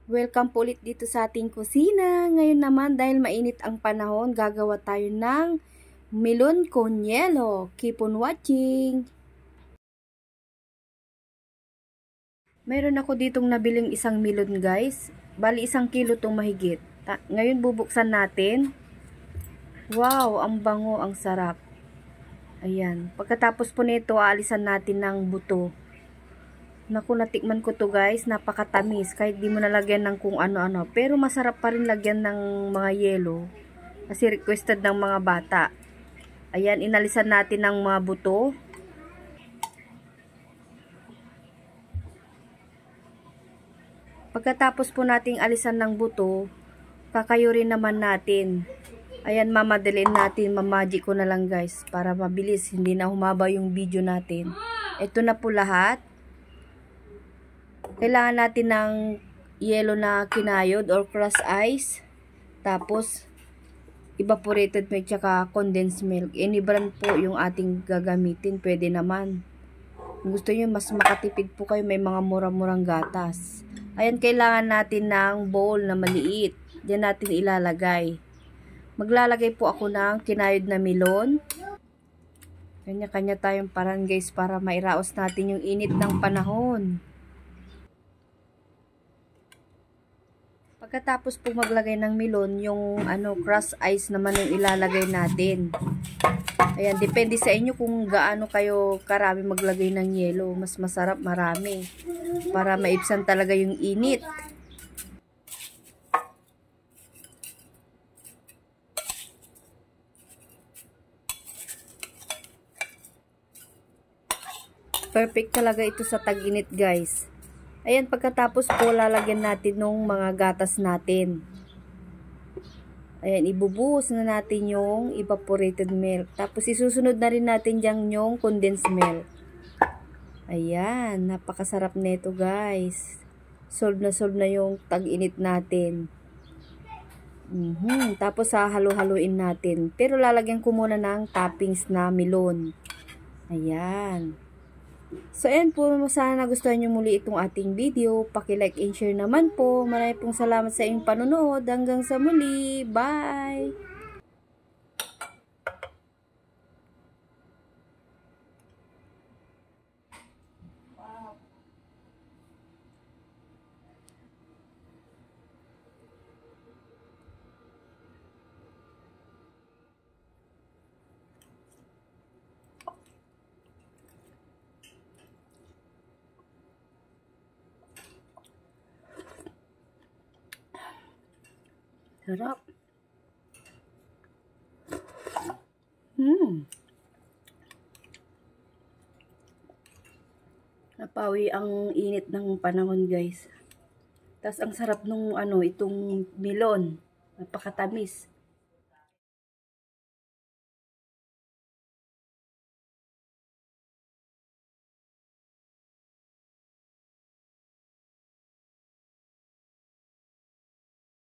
Welcome po ulit dito sa ating kusina. Ngayon naman dahil mainit ang panahon, gagawa tayo ng melon con yelo. Keep on watching! Meron ako ditong nabiling isang melon guys. Bali 1 kilo itong mahigit. Ngayon bubuksan natin. Wow, ang bango, ang sarap. Ayan. Pagkatapos po nito, aalisan natin ng buto. Naku, natikman ko to guys, napakatamis kahit di mo nalagyan ng kung ano-ano, pero masarap pa rin lagyan ng mga yelo kasi requested ng mga bata. Ayan, inalisan natin ng mga buto. Pagkatapos po nating alisan ng buto, kakayurin naman natin. Ayan, mamadaliin natin, mamagic ko na lang guys para mabilis, hindi na humaba yung video natin. Ito na po lahat. Kailangan natin ng yelo na kinayod or crushed ice. Tapos, evaporated milk tsaka condensed milk. Any brand po yung ating gagamitin. Pwede naman. Kung gusto nyo, mas makatipid po kayo. May mga murang-murang gatas. Ayan, kailangan natin ng bowl na maliit. Diyan natin ilalagay. Maglalagay po ako ng kinayod na melon. Kanya-kanya tayong paraan guys para mairaos natin yung init ng panahon. Pagkatapos po maglagay ng melon, yung crushed ice naman yung ilalagay natin. Ayan, depende sa inyo kung gaano kayo karami maglagay ng yelo. Mas masarap marami para maibsan talaga yung init. Perfect talaga ito sa tag-init guys. Ayan, pagkatapos po lalagyan natin ng mga gatas natin. Ayan, ibubuhos na natin yung evaporated milk. Tapos isusunod na rin natin dyan yung condensed milk. Ayan, napakasarap nito guys. Solve na yung tag-init natin. Tapos halo-haluin natin. Pero lalagyan ko muna ng toppings na melon. Ayan. So, ayan po, sana nagustuhan nyo muli itong ating video. Paki-like and share naman po. Maraming pong salamat sa inyong panonood. Hanggang sa muli. Bye! Sarap. Napawi ang init ng panahon guys. Tapos ang sarap nung itong melon. Napakatamis.